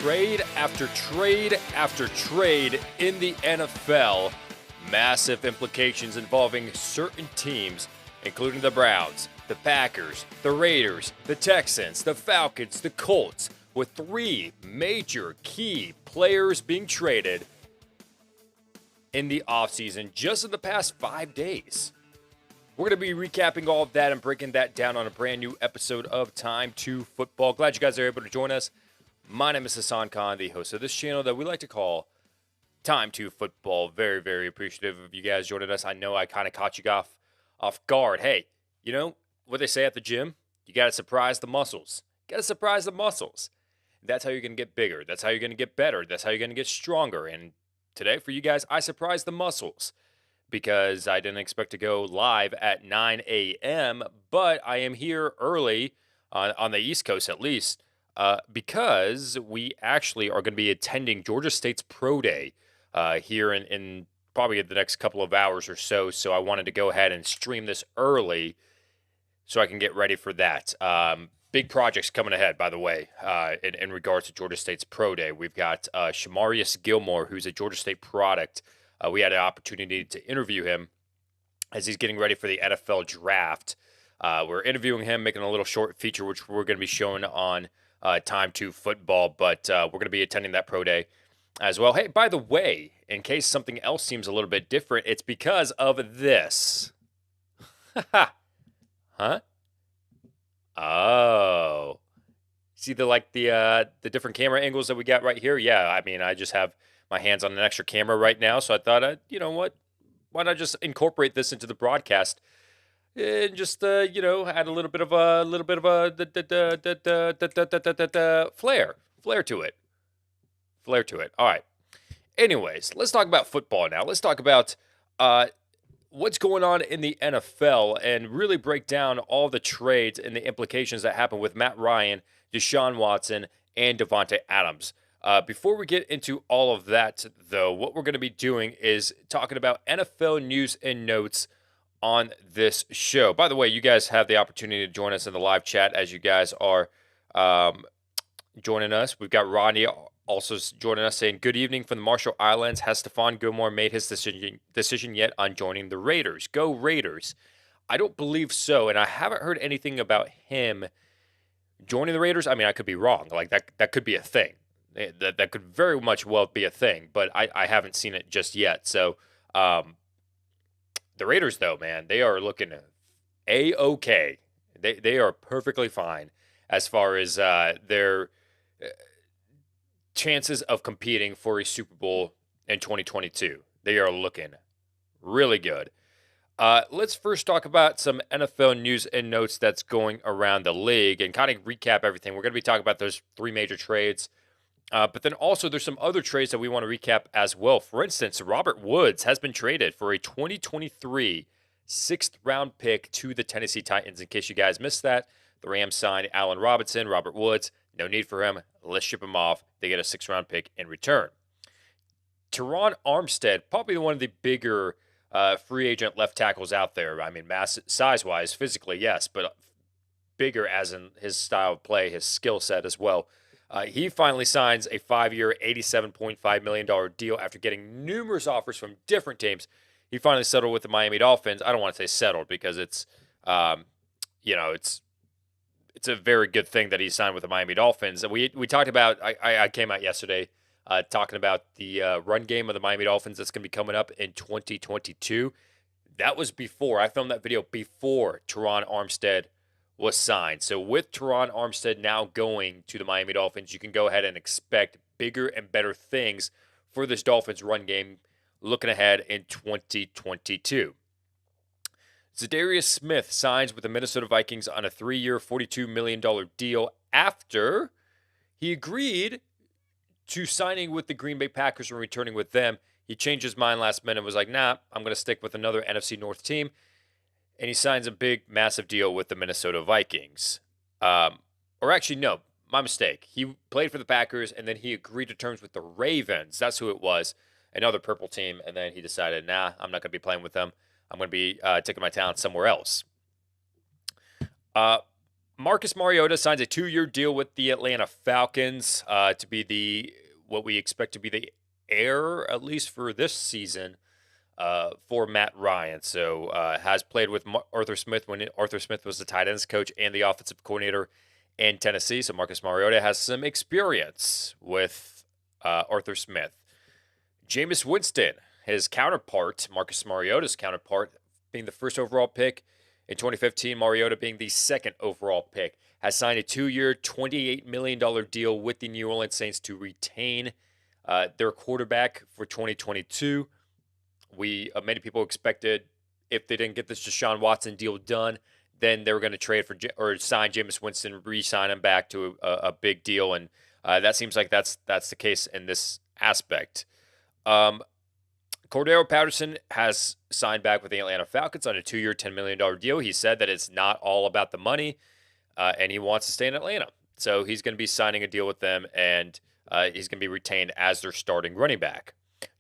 Trade after trade after trade in the NFL. Massive implications involving certain teams, including the Browns, the Packers, the Raiders, the Texans, the Falcons, the Colts, with three major key players being traded in the offseason just in the past 5 days. We're going to be recapping all of that and breaking that down on a brand new episode of Time2Football. Glad you guys are able to join us. My name is Hassan Khan, the host of this channel that we like to call Time2Football. Very, very appreciative of you guys joining us. I know I kind of caught you off guard. Hey, you know what they say at the gym? You got to surprise the muscles. Got to surprise the muscles. That's how you're going to get bigger. That's how you're going to get better. That's how you're going to get stronger. And today for you guys, I surprised the muscles because I didn't expect to go live at 9 a.m., but I am here early on the East Coast at least because we actually are going to be attending Georgia State's Pro Day here in probably the next couple of hours or so. So I wanted to go ahead and stream this early so I can get ready for that. Big projects coming ahead, by the way, in regards to Georgia State's Pro Day. We've got Shamarius Gilmore, who's a Georgia State product. We had an opportunity to interview him as he's getting ready for the NFL draft. We're interviewing him, making a little short feature, which we're going to be showing on Time2Football, but we're going to be attending that Pro Day as well. Hey, by the way, in case something else seems a little bit different, it's because of this. Huh? Oh. See the different camera angles that we got right here? Yeah, I mean, I just have my hands on an extra camera right now, so I thought, you know what? Why not just incorporate this into the broadcast and just add a little bit of a flair to it. All right. Anyways, let's talk about football now. Let's talk about what's going on in the NFL and really break down all the trades and the implications that happen with Matt Ryan, Deshaun Watson, and Davante Adams. Before we get into all of that, though, what we're going to be doing is talking about NFL news and notes on this show. By the way, you guys have the opportunity to join us in the live chat as you guys are joining us. We've got Rodney also joining us saying, good evening from the Marshall Islands. Has Stephon Gilmore made his decision yet on joining the Raiders? Go Raiders. I don't believe so, and I haven't heard anything about him joining the Raiders. I mean, I could be wrong. Like, that could be a thing. That could very much well be a thing, but I haven't seen it just yet. So the Raiders, though, man, they are looking A-OK. They are perfectly fine as far as their chances of competing for a Super Bowl in 2022. They are looking really good. Let's first talk about some NFL news and notes that's going around the league and kind of recap everything. We're going to be talking about those three major trades. But then also there's some other trades that we want to recap as well. For instance, Robert Woods has been traded for a 2023 sixth-round pick to the Tennessee Titans. In case you guys missed that, the Rams signed Allen Robinson, Robert Woods. No need for him. Let's ship him off. They get a sixth-round pick in return. Teron Armstead, probably one of the bigger free agent left tackles out there. I mean, size-wise, physically, yes, but bigger as in his style of play, his skill set as well. He finally signs a 5-year, $87.5 million deal after getting numerous offers from different teams. He finally settled with the Miami Dolphins. I don't want to say settled because it's a very good thing that he signed with the Miami Dolphins. We talked about, I came out yesterday talking about the run game of the Miami Dolphins that's going to be coming up in 2022. That was before. I filmed that video before Teron Armstead was signed. So with Teron Armstead now going to the Miami Dolphins, you can go ahead and expect bigger and better things for this Dolphins run game looking ahead in 2022. Zadarius Smith signs with the Minnesota Vikings on a 3-year, $42 million deal after he agreed to signing with the Green Bay Packers and returning with them. He changed his mind last minute and was like, nah, I'm going to stick with another NFC North team. And he signs a big, massive deal with the Minnesota Vikings. Or actually, no, my mistake. He played for the Packers, and then he agreed to terms with the Ravens. That's who it was, another purple team. And then he decided, nah, I'm not going to be playing with them. I'm going to be taking my talent somewhere else. Marcus Mariota signs a 2-year deal with the Atlanta Falcons to be what we expect to be the heir, at least for this season, for Matt Ryan. So has played with Arthur Smith when Arthur Smith was the tight ends coach and the offensive coordinator in Tennessee. So Marcus Mariota has some experience with Arthur Smith. Jameis Winston, his counterpart, Marcus Mariota's counterpart, being the first overall pick in 2015, Mariota being the second overall pick, has signed a 2-year, $28 million deal with the New Orleans Saints to retain their quarterback for 2022. Many people expected if they didn't get this Deshaun Watson deal done, then they were going to trade for or sign Jameis Winston, re-sign him back to a big deal, and that seems like that's the case in this aspect. Cordero Patterson has signed back with the Atlanta Falcons on a 2-year, $10 million deal. He said that it's not all about the money, and he wants to stay in Atlanta. So he's going to be signing a deal with them, and he's going to be retained as their starting running back.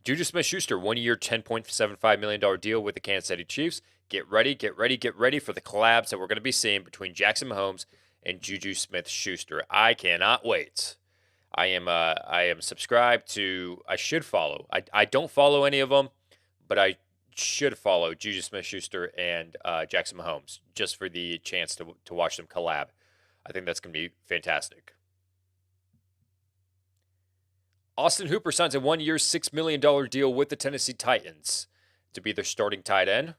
Juju Smith-Schuster, 1-year, $10.75 million deal with the Kansas City Chiefs. Get ready for the collabs that we're going to be seeing between Jackson Mahomes and Juju Smith-Schuster. I cannot wait. I am subscribed to. I should follow. I don't follow any of them, but I should follow Juju Smith-Schuster and Jackson Mahomes just for the chance to watch them collab. I think that's going to be fantastic. Austin Hooper signs a 1-year, $6 million deal with the Tennessee Titans to be their starting tight end.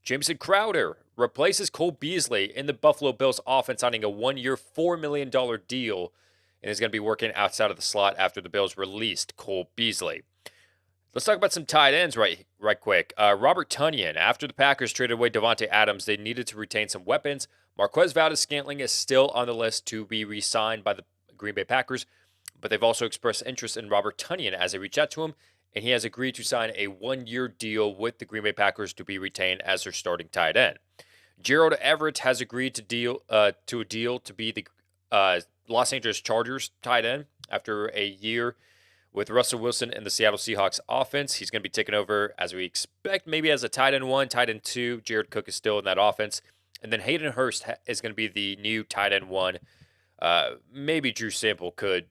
Jamison Crowder replaces Cole Beasley in the Buffalo Bills offense, signing a 1-year, $4 million deal, and is going to be working outside of the slot after the Bills released Cole Beasley. Let's talk about some tight ends right quick. Robert Tonyan, after the Packers traded away Davante Adams, they needed to retain some weapons. Marquez Valdes-Scantling is still on the list to be re-signed by the Green Bay Packers, but they've also expressed interest in Robert Tonyan as they reach out to him, and he has agreed to sign a 1-year deal with the Green Bay Packers to be retained as their starting tight end. Gerald Everett has agreed to a deal to be the Los Angeles Chargers tight end after a year with Russell Wilson in the Seattle Seahawks offense. He's going to be taking over, as we expect, maybe as a tight end 1, tight end 2. Jared Cook is still in that offense. And then Hayden Hurst is going to be the new tight end 1. Maybe Drew Sample could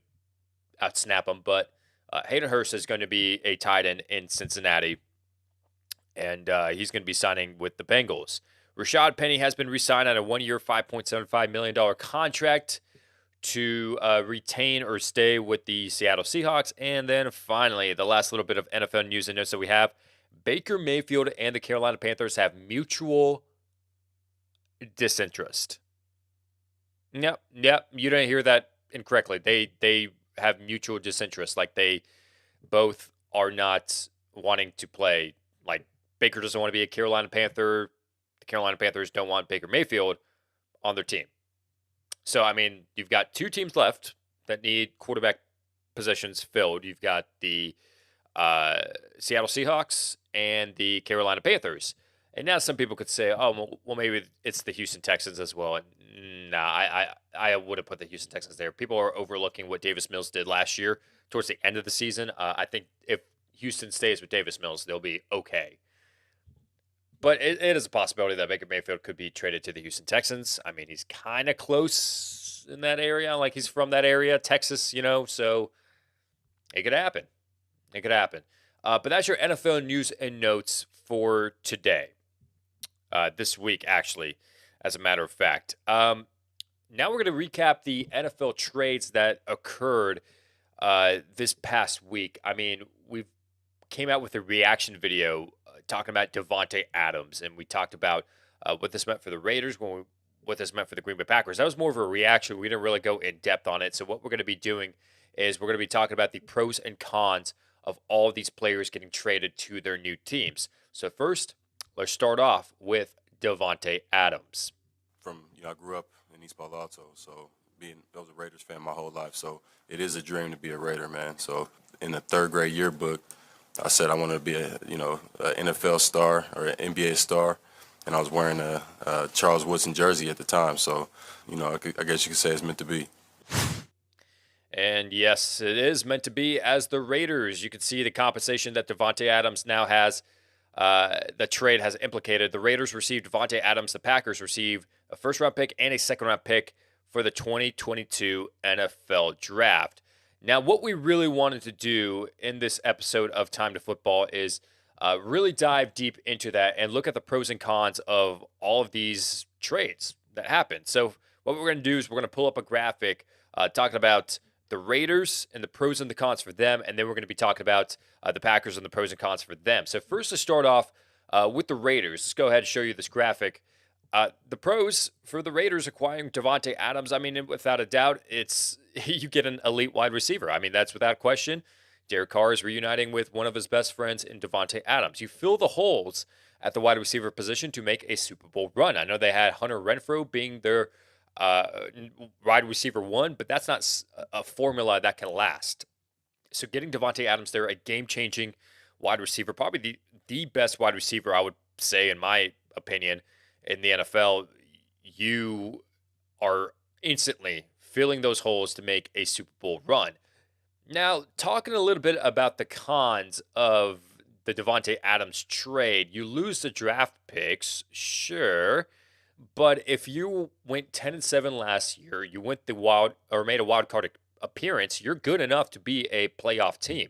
outsnap him, but Hayden Hurst is going to be a tight end in Cincinnati, and he's going to be signing with the Bengals. Rashad Penny has been re-signed on a 1-year, $5.75 million contract to retain or stay with the Seattle Seahawks. And then finally, the last little bit of NFL news and notes that we have, Baker Mayfield and the Carolina Panthers have mutual disinterest. Yep, you didn't hear that incorrectly. They have mutual disinterest. Like, they both are not wanting to play. Like, Baker doesn't want to be a Carolina Panther. The Carolina Panthers don't want Baker Mayfield on their team. So, I mean, you've got 2 teams left that need quarterback positions filled. You've got the Seattle Seahawks and the Carolina Panthers. And now some people could say, oh, well, maybe it's the Houston Texans as well. And I would have put the Houston Texans there. People are overlooking what Davis Mills did last year towards the end of the season. I think if Houston stays with Davis Mills, they'll be okay. But it is a possibility that Baker Mayfield could be traded to the Houston Texans. I mean, he's kind of close in that area. Like, he's from that area, Texas, so it could happen. But that's your NFL news and notes for today. This week, actually, as a matter of fact. Now we're going to recap the NFL trades that occurred this past week. I mean, we came out with a reaction video talking about Davante Adams, and we talked about what this meant for the Raiders, what this meant for the Green Bay Packers. That was more of a reaction. We didn't really go in depth on it. So what we're going to be doing is we're going to be talking about the pros and cons of all of these players getting traded to their new teams. So first, let's start off with Davante Adams. I grew up in East Palo Alto, so I was a Raiders fan my whole life. So it is a dream to be a Raider, man. So in the 3rd grade yearbook, I said I wanted to be an NFL star or an NBA star, and I was wearing a Charles Woodson jersey at the time. So, I guess you could say it's meant to be. And yes, it is meant to be. As the Raiders, you can see the compensation that Davante Adams now has. The trade has implicated. The Raiders received Davante Adams. The Packers received a first-round pick and a second-round pick for the 2022 NFL Draft. Now, what we really wanted to do in this episode of Time to Football is really dive deep into that and look at the pros and cons of all of these trades that happened. So, what we're going to do is we're going to pull up a graphic talking about the Raiders and the pros and the cons for them, and then we're going to be talking about the Packers and the pros and cons for them. So, first, to start off with the Raiders, let's go ahead and show you this graphic. The pros for the Raiders acquiring Davante Adams, I mean, without a doubt, it's you get an elite wide receiver. I mean, that's without question. Derek Carr is reuniting with one of his best friends in Davante Adams. You fill the holes at the wide receiver position to make a Super Bowl run. I know they had Hunter Renfrow being their wide receiver one, but that's not a formula that can last. So getting Davante Adams there, a game-changing wide receiver, probably the best wide receiver, I would say, in my opinion, in the NFL, you are instantly filling those holes to make a Super Bowl run. Now, talking a little bit about the cons of the Davante Adams trade, you lose the draft picks, sure, but if you went 10-7 last year, you went made a wild card appearance, you're good enough to be a playoff team.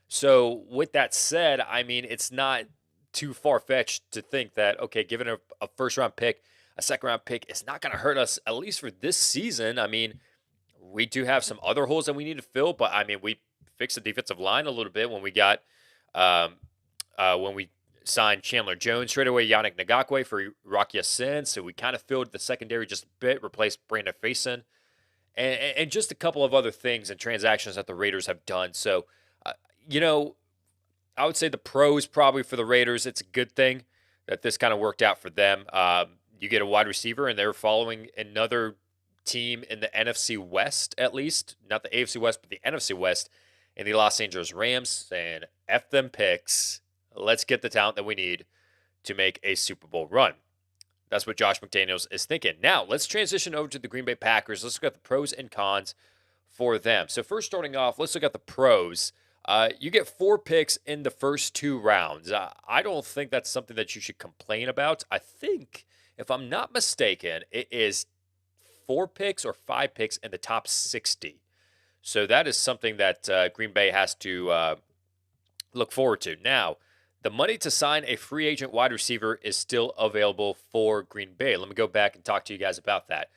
So, with that said, I mean, it's not too far-fetched to think that, okay, given a first-round pick, a second-round pick, it's not going to hurt us, at least for this season. I mean, we do have some other holes that we need to fill, but, I mean, we fixed the defensive line a little bit when we got when we signed Chandler Jones straight away, Yannick Ngakoue for Rocky Sin, so we kind of filled the secondary just a bit, replaced Brandon Faison, and just a couple of other things and transactions that the Raiders have done. So, you know, I would say the pros probably for the Raiders, it's a good thing that this kind of worked out for them. You get a wide receiver, and they're following another team in the NFC West, at least. Not the AFC West, but the NFC West, in the Los Angeles Rams, saying, F them picks. Let's get the talent that we need to make a Super Bowl run. That's what Josh McDaniels is thinking. Now, let's transition over to the Green Bay Packers. Let's look at the pros and cons for them. So first, starting off, let's look at the pros. You get 4 picks in the first 2 rounds. I don't think that's something that you should complain about. I think, if I'm not mistaken, it is 4 picks or 5 picks in the top 60. So that is something that Green Bay has to look forward to. Now, the money to sign a free agent wide receiver is still available for Green Bay. Let me go back and talk to you guys about that.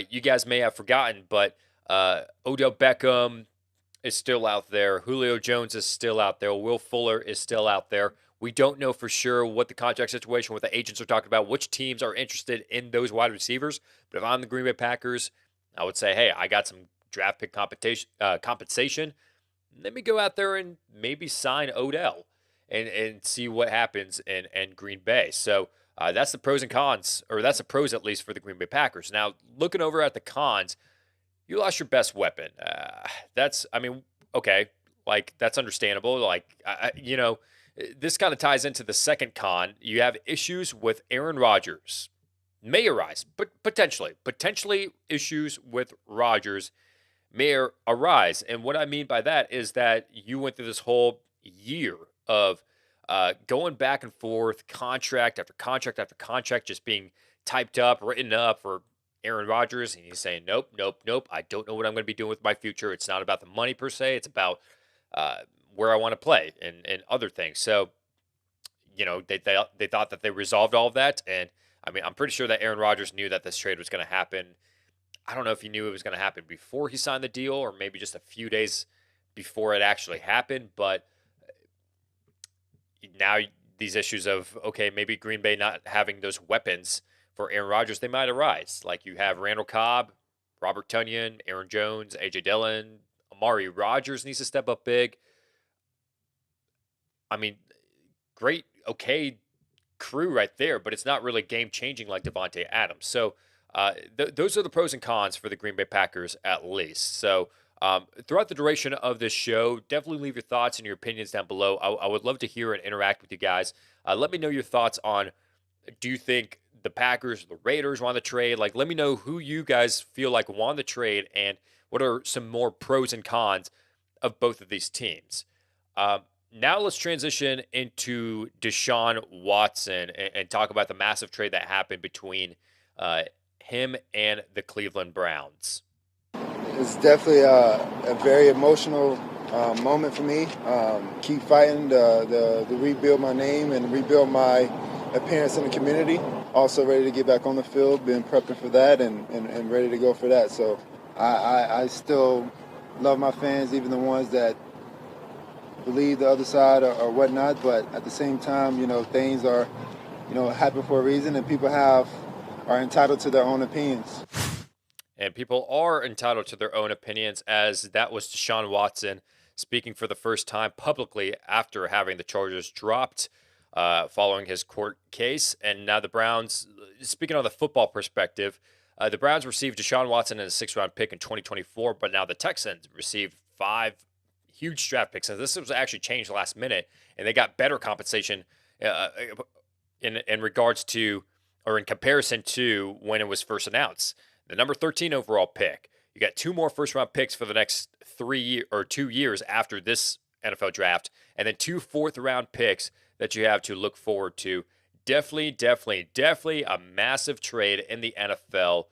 You guys may have forgotten, but Odell Beckham is still out there. Julio Jones is still out there. Will Fuller is still out there. We don't know for sure what the contract situation, what the agents are talking about, which teams are interested in those wide receivers. But if I'm the Green Bay Packers, I would say, hey, I got some draft pick compensation. Let me go out there and maybe sign Odell and see what happens in Green Bay. So that's the pros and cons, or that's the pros at least for the Green Bay Packers. Now, looking over at the cons, you lost your best weapon. Okay, like that's understandable. Like, this kind of ties into the second con. You have issues with Aaron Rodgers. May arise, but potentially issues with Rodgers may arise. And what I mean by that is that you went through this whole year of going back and forth, contract after contract after contract, just being typed up, written up for Aaron Rodgers, and he's saying, nope. I don't know what I'm going to be doing with my future. It's not about the money per se. It's about where I want to play and other things. So, they thought that they resolved all of that. And, I mean, I'm pretty sure that Aaron Rodgers knew that this trade was going to happen. I don't know if he knew it was going to happen before he signed the deal or maybe just a few days before it actually happened. But now these issues of, okay, maybe Green Bay not having those weapons for Aaron Rodgers, they might arise. Like you have Randall Cobb, Robert Tonyan, Aaron Jones, A.J. Dillon, Amari Rodgers needs to step up big. I mean, great, okay crew right there, but it's not really game-changing like Davante Adams. So those are the pros and cons for the Green Bay Packers at least. So throughout the duration of this show, definitely leave your thoughts and your opinions down below. I would love to hear and interact with you guys. Let me know your thoughts on, do you think the Packers, the Raiders won the trade? Like, let me know who you guys feel like won the trade and what are some more pros and cons of both of these teams. Now let's transition into Deshaun Watson and talk about the massive trade that happened between him and the Cleveland Browns? It's definitely a very emotional moment for me. Keep fighting to rebuild my name and rebuild my appearance in the community. Also ready to get back on the field, been prepping for that and ready to go for that. So I still love my fans, even the ones that believe the other side or whatnot. But at the same time, things are, happen for a reason, and people are entitled to their own opinions. And people are entitled to their own opinions, as that was Deshaun Watson speaking for the first time publicly after having the charges dropped following his court case. And now the Browns, speaking on the football perspective, the Browns received Deshaun Watson in a 6th-round pick in 2024, but now the Texans received 5 huge draft picks. And this was actually changed last minute, and they got better compensation in regards to, or in comparison to, when it was first announced. The number 13 overall pick. You got 2 more first-round picks for the next 2 years after this NFL draft, and then 2 4th-round picks that you have to look forward to. Definitely a massive trade in the NFL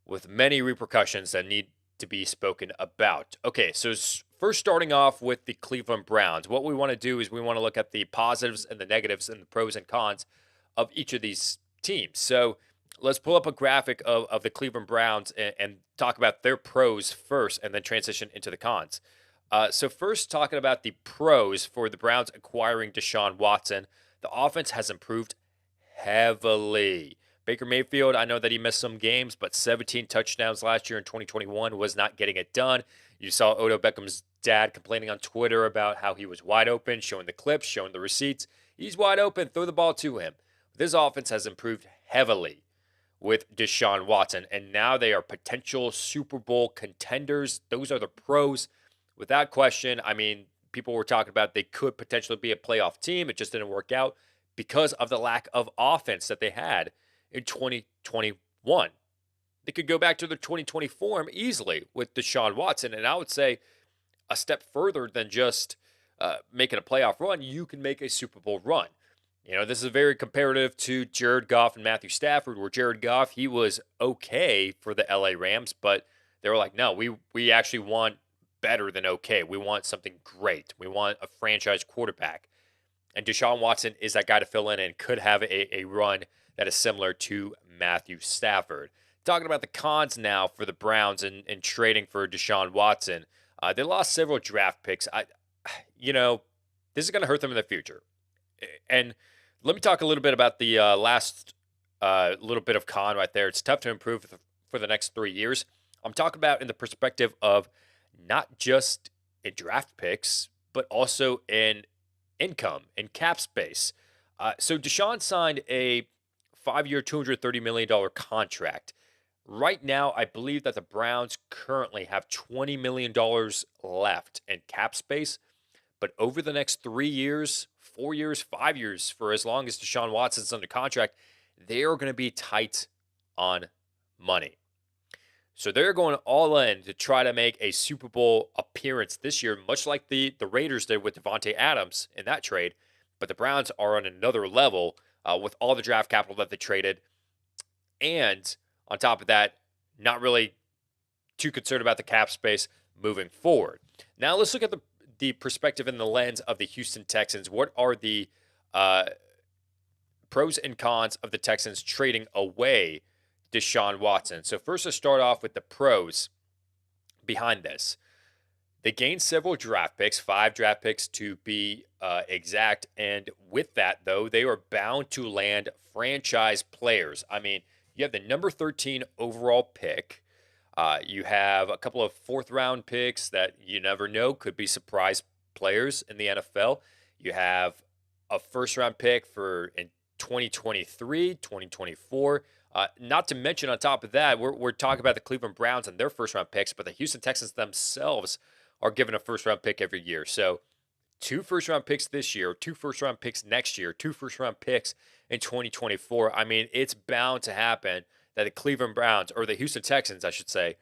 with many repercussions that need to be spoken about. Okay, so first starting off with the Cleveland Browns, what we want to do is we want to look at the positives and the negatives and the pros and cons of each of these teams. So let's pull up a graphic of the Cleveland Browns and talk about their pros first and then transition into the cons. So first, talking about the pros for the Browns acquiring Deshaun Watson, the offense has improved heavily. Baker Mayfield, I know that he missed some games, but 17 touchdowns last year in 2021 was not getting it done. You saw Odell Beckham's dad complaining on Twitter about how he was wide open, showing the clips, showing the receipts. He's wide open, throw the ball to him. This offense has improved heavily with Deshaun Watson, and now they are potential Super Bowl contenders. Those are the pros. Without question, I mean, people were talking about they could potentially be a playoff team. It just didn't work out because of the lack of offense that they had in 2021. They could go back to their 2020 form easily with Deshaun Watson, and I would say a step further than just making a playoff run, you can make a Super Bowl run. This is very comparative to Jared Goff and Matthew Stafford, where Jared Goff, he was okay for the LA Rams, but they were like, no, we actually want better than okay. We want something great. We want a franchise quarterback. And Deshaun Watson is that guy to fill in and could have a run that is similar to Matthew Stafford. Talking about the cons now for the Browns in trading for Deshaun Watson. They lost several draft picks. This is going to hurt them in the future. And let me talk a little bit about the last little bit of con right there. It's tough to improve for the next 3 years. I'm talking about in the perspective of not just in draft picks, but also in income and cap space. So Deshaun signed a 5-year, $230 million contract. Right now, I believe that the Browns currently have $20 million left in cap space. But over the next 3 years, 4 years, 5 years, for as long as Deshaun Watson's under contract, they are going to be tight on money. So they're going all in to try to make a Super Bowl appearance this year, much like the Raiders did with Davante Adams in that trade. But the Browns are on another level with all the draft capital that they traded. And on top of that, not really too concerned about the cap space moving forward. Now let's look at the perspective in the lens of the Houston Texans. What are the pros and cons of the Texans trading away Deshaun Watson? So first, let's start off with the pros behind this. They gained several draft picks, 5 draft picks to be exact. And with that, though, they are bound to land franchise players. I mean, you have the number 13 overall pick. You have a couple of 4th-round picks that you never know could be surprise players in the NFL. You have a 1st-round pick in 2023, 2024. Not to mention, on top of that, we're talking about the Cleveland Browns and their 1st-round picks, but the Houston Texans themselves are given a 1st-round pick every year. So 2 1st-round picks this year, 2 1st-round picks next year, 2 1st-round picks in 2024. I mean, it's bound to happen that the Cleveland Browns, or the Houston Texans, I should say,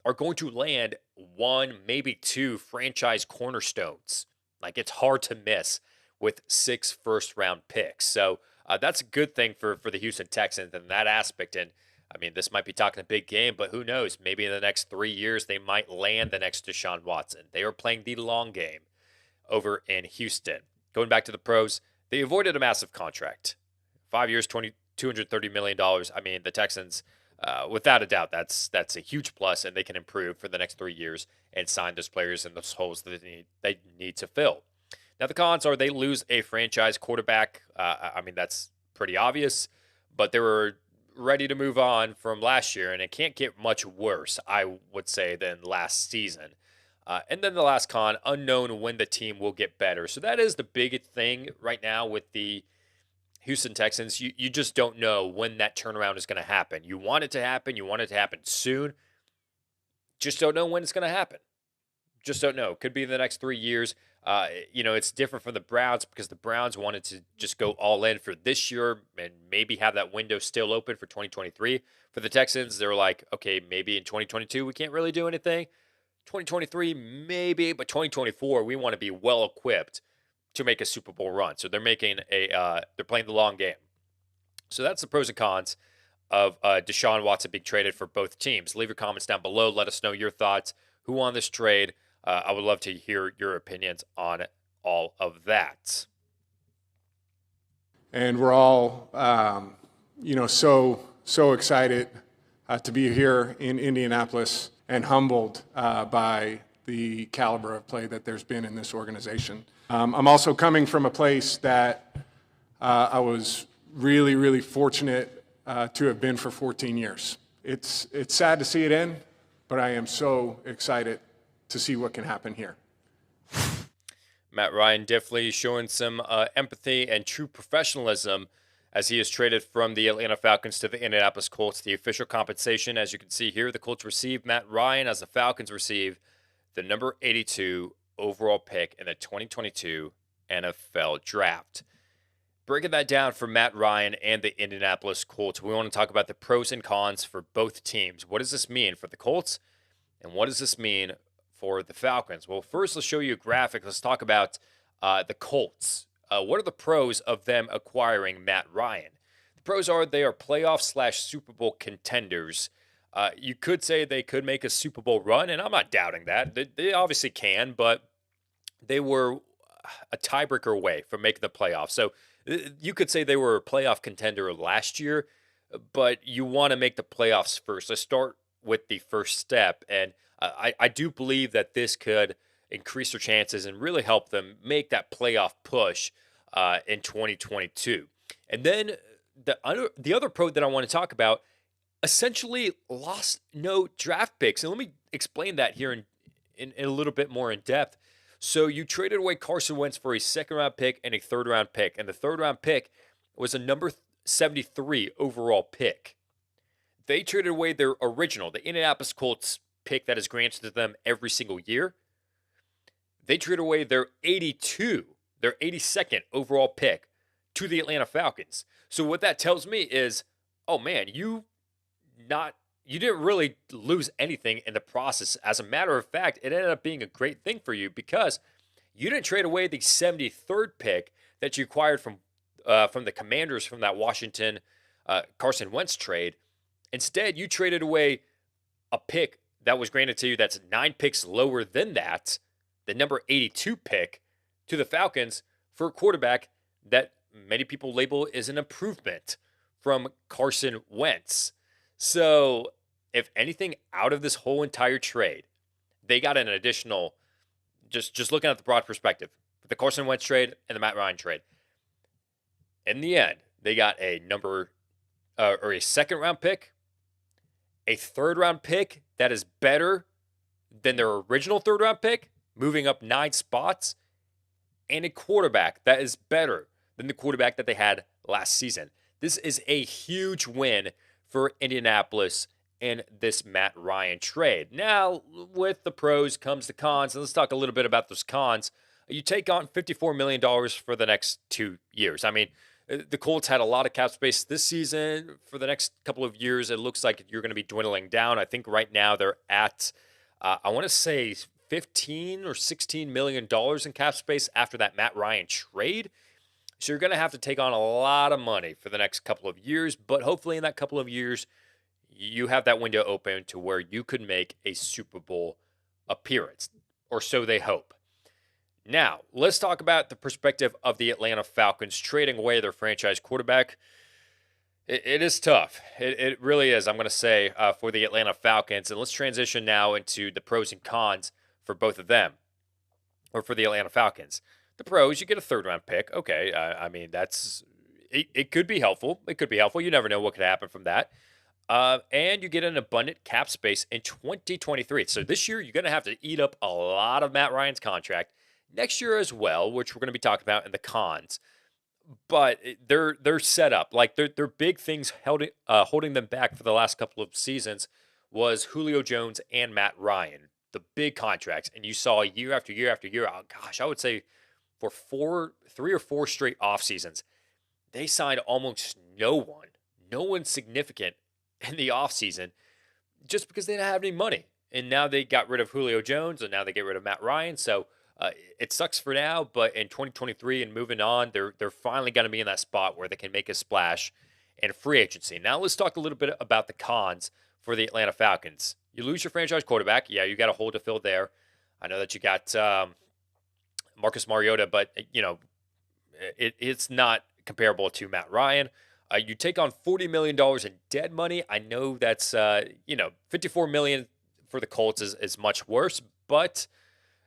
are going to land 1, maybe 2 franchise cornerstones. Like, it's hard to miss with 6 1st-round picks. So that's a good thing for the Houston Texans in that aspect. And I mean, this might be talking a big game, but who knows? Maybe in the next 3 years, they might land the next Deshaun Watson. They are playing the long game over in Houston. Going back to the pros, they avoided a massive contract. 5 years, $230 million. I mean, the Texans, without a doubt, that's a huge plus, and they can improve for the next 3 years and sign those players in those holes that they need to fill. Now, the cons are they lose a franchise quarterback. I mean, that's pretty obvious, but they were ready to move on from last year, and it can't get much worse, I would say, than last season. And then the last con, unknown when the team will get better. So that is the big thing right now with the Houston Texans. You just don't know when that turnaround is going to happen. You want it to happen. You want it to happen soon. Just don't know when it's going to happen. Just don't know. Could be in the next 3 years. It's different from the Browns because the Browns wanted to just go all in for this year and maybe have that window still open for 2023. For the Texans, they're like, okay, maybe in 2022 we can't really do anything. 2023 maybe, but 2024 we want to be well equipped to make a Super Bowl run. So they're they're playing the long game. So that's the pros and cons of Deshaun Watson being traded for both teams. Leave your comments down below. Let us know your thoughts. Who won this trade? I would love to hear your opinions on all of that. And we're all, so excited to be here in Indianapolis and humbled by the caliber of play that there's been in this organization. I'm also coming from a place that I was really, really fortunate to have been for 14 years. It's sad to see it end, but I am so excited to see what can happen here. Matt Ryan definitely showing some empathy and true professionalism as he is traded from the Atlanta Falcons to the Indianapolis Colts. The official compensation, as you can see here, the Colts receive Matt Ryan as the Falcons receive the number 82 overall pick in the 2022 NFL Draft. Breaking that down for Matt Ryan and the Indianapolis Colts, we want to talk about the pros and cons for both teams. What does this mean for the Colts, and what does this mean for the Falcons? Well, first, let's show you a graphic. Let's talk about the Colts. What are the pros of them acquiring Matt Ryan? The pros are they are playoff/Super Bowl contenders. You could say they could make a Super Bowl run, and I'm not doubting that. They obviously can, but they were a tiebreaker away from making the playoffs. So you could say they were a playoff contender last year, but you want to make the playoffs first. Let's start with the first step, and I do believe that this could increase their chances and really help them make that playoff push in 2022. And then the other pro that I want to talk about essentially lost no draft picks. And let me explain that here in a little bit more in depth. So you traded away Carson Wentz for a second-round pick and a third-round pick. And the third-round pick was a number 73 overall pick. They traded away their original, the Indianapolis Colts pick that is granted to them every single year. They traded away their 82nd overall pick to the Atlanta Falcons. So what that tells me is, oh man, you didn't really lose anything in the process. As a matter of fact, it ended up being a great thing for you because you didn't trade away the 73rd pick that you acquired from the Commanders from that Washington Carson Wentz trade. Instead, you traded away a pick that was granted to you that's 9 picks lower than that, the number 82 pick, to the Falcons for a quarterback that many people label as an improvement from Carson Wentz. So, if anything, out of this whole entire trade, they got an additional, just looking at the broad perspective, the Carson Wentz trade and the Matt Ryan trade. In the end, they got a second-round pick, a third-round pick that is better than their original third-round pick, moving up 9 spots, and a quarterback that is better than the quarterback that they had last season. This is a huge win for Indianapolis in this Matt Ryan trade. Now, with the pros comes the cons, and let's talk a little bit about those cons. You take on $54 million for the next 2 years. I mean, the Colts had a lot of cap space this season. For the next couple of years, it looks like you're going to be dwindling down. I think right now they're at, I want to say, $15 or $16 million in cap space after that Matt Ryan trade. So you're going to have to take on a lot of money for the next couple of years, but hopefully in that couple of years, you have that window open to where you could make a Super Bowl appearance, or so they hope. Now, let's talk about the perspective of the Atlanta Falcons trading away their franchise quarterback. It is tough. It really is, I'm going to say, for the Atlanta Falcons. And let's transition now into the pros and cons for both of them, or for the Atlanta Falcons. The pros, you get a third-round pick. Okay, I mean, it could be helpful. It could be helpful. You never know what could happen from that. And you get an abundant cap space in 2023. So this year, you're going to have to eat up a lot of Matt Ryan's contract. Next year as well, which we're going to be talking about in the cons. But they're set up. Like, their big things holding them back for the last couple of seasons was Julio Jones and Matt Ryan, the big contracts. And you saw year after year after year, oh gosh, I would say for 3 or 4 straight off seasons, they signed almost no one significant in the offseason just because they didn't have any money. And now they got rid of Julio Jones, and now they get rid of Matt Ryan. So it sucks for now, but in 2023 and moving on, they're finally going to be in that spot where they can make a splash in free agency. Now let's talk a little bit about the cons for the Atlanta Falcons. You lose your franchise quarterback. Yeah, you got a hole to fill there. I know that you got Marcus Mariota, but it's not comparable to Matt Ryan. You take on $40 million in dead money. I know that's $54 million for the Colts is much worse, but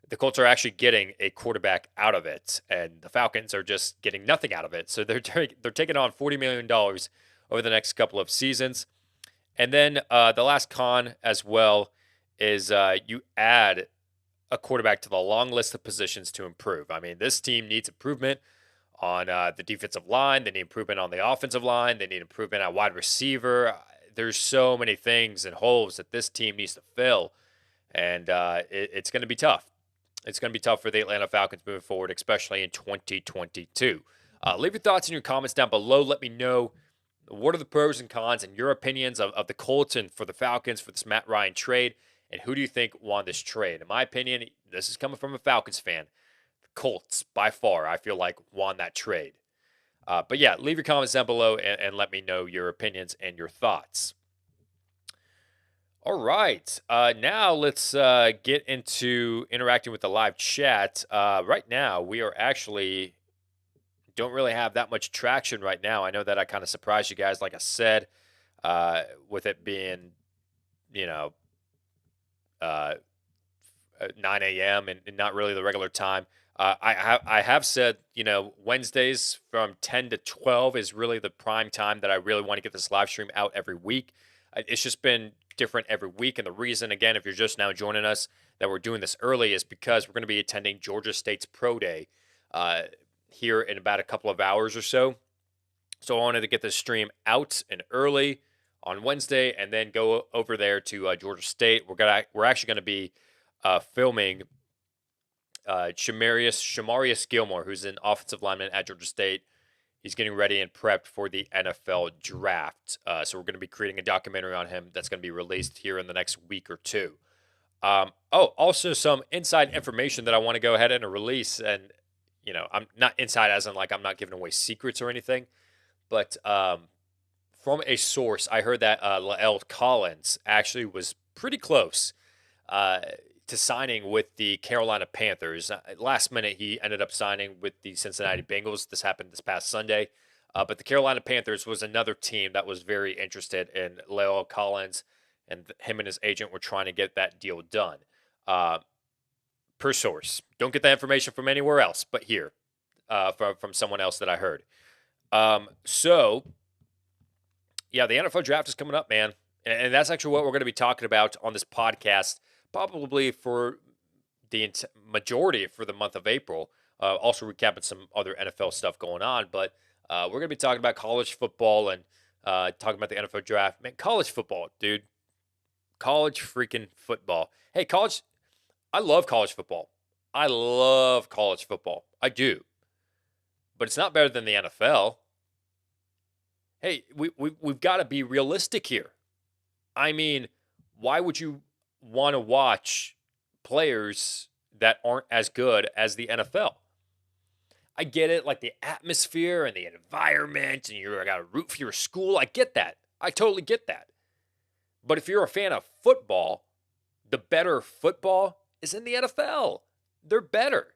the Colts are actually getting a quarterback out of it, and the Falcons are just getting nothing out of it. So they're taking on $40 million over the next couple of seasons. And then the last con as well is you add a quarterback to the long list of positions to improve. I mean, this team needs improvement on the defensive line. They need improvement on the offensive line. They need improvement at wide receiver. There's so many things and holes that this team needs to fill, and it's going to be tough. It's going to be tough for the Atlanta Falcons moving forward, especially in 2022. Leave your thoughts in your comments down below. Let me know what are the pros and cons and your opinions of the Colts and for the Falcons for this Matt Ryan trade, and who do you think won this trade? In my opinion, this is coming from a Falcons fan. The Colts, by far, I feel like, won that trade. But yeah, leave your comments down below and let me know your opinions and your thoughts. All right. Now let's get into interacting with the live chat. Right now, we are actually don't really have that much traction right now. I know that I kind of surprised you guys, like I said, with it being, 9 a.m. and not really the regular time. I have said, Wednesdays from 10 to 12 is really the prime time that I really want to get this live stream out every week. It's just been different every week. And the reason, again, if you're just now joining us, that we're doing this early is because we're going to be attending Georgia State's Pro Day here in about a couple of hours or so. So I wanted to get this stream out and early on Wednesday and then go over there to Georgia State. We're actually going to be filming Shamarius Gilmore, who's an offensive lineman at Georgia State. He's getting ready and prepped for the NFL draft. So we're going to be creating a documentary on him that's going to be released here in the next week or two. Also some inside information that I want to go ahead and release. And, I'm not inside as in like I'm not giving away secrets or anything. But from a source, I heard that La'el Collins actually was pretty close to signing with the Carolina Panthers. Last minute, he ended up signing with the Cincinnati Bengals. This happened this past Sunday. But the Carolina Panthers was another team that was very interested in La'el Collins, and him and his agent were trying to get that deal done. Per source. Don't get that information from anywhere else, but here, from someone else that I heard. So, yeah, the NFL draft is coming up, man. And that's actually what we're going to be talking about on this podcast, probably for the majority for the month of April. Also recapping some other NFL stuff going on. But we're going to be talking about college football and talking about the NFL draft. Man, college football, dude. College freaking football. Hey, I love college football. I love college football. I do. But it's not better than the NFL. Hey, we've got to be realistic here. I mean, why would you want to watch players that aren't as good as the NFL? I get it, like the atmosphere and the environment, and you got to root for your school. I get that. I totally get that. But if you're a fan of football, the better football is in the NFL. They're better.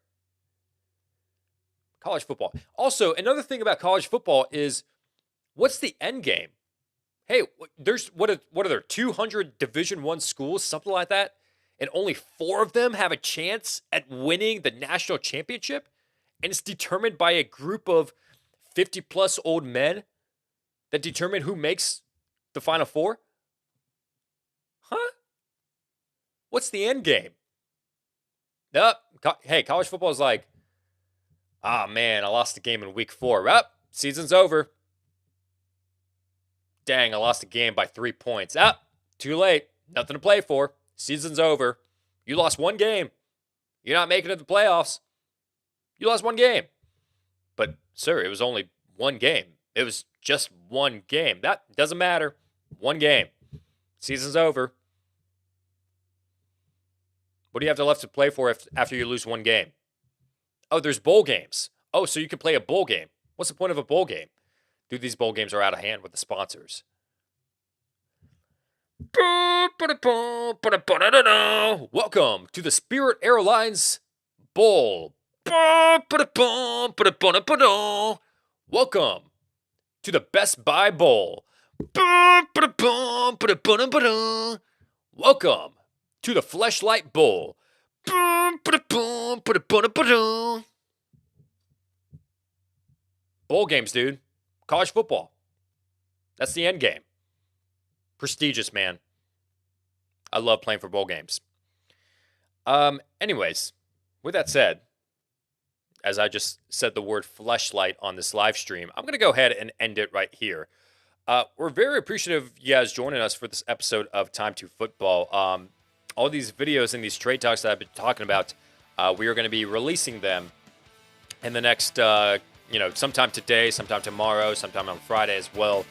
College football. Also, another thing about college football is, what's the end game? Hey, there's what are there 200 Division I schools, something like that, and only 4 of them have a chance at winning the national championship, and it's determined by a group of 50-plus old men that determine who makes the Final Four? Huh? What's the end game? Nope. Hey, college football is like, man, I lost the game in week 4. Season's over. Dang, I lost a game by 3 points. Too late. Nothing to play for. Season's over. You lost 1 game. You're not making it to the playoffs. You lost 1 game. But, sir, it was only 1 game. It was just 1 game. That doesn't matter. 1 game. Season's over. What do you have left to play for after you lose 1 game? Oh, there's bowl games. Oh, so you can play a bowl game. What's the point of a bowl game? Dude, these bowl games are out of hand with the sponsors. Welcome to the Spirit Airlines Bowl. Welcome to the Best Buy Bowl. Welcome to the Fleshlight Bowl. Bowl games, dude. College football. That's the end game. Prestigious, man. I love playing for bowl games. Anyways, with that said, as I just said the word fleshlight on this live stream, I'm going to go ahead and end it right here. We're very appreciative of you guys joining us for this episode of Time2Football. All these videos and these trade talks that I've been talking about, we are going to be releasing them in the next, sometime today, sometime tomorrow, sometime on Friday as well.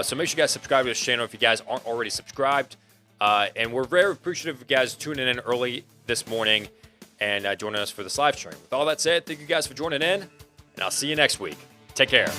So make sure you guys subscribe to this channel if you guys aren't already subscribed. And we're very appreciative of you guys tuning in early this morning and joining us for this live stream. With all that said, thank you guys for joining in, and I'll see you next week. Take care.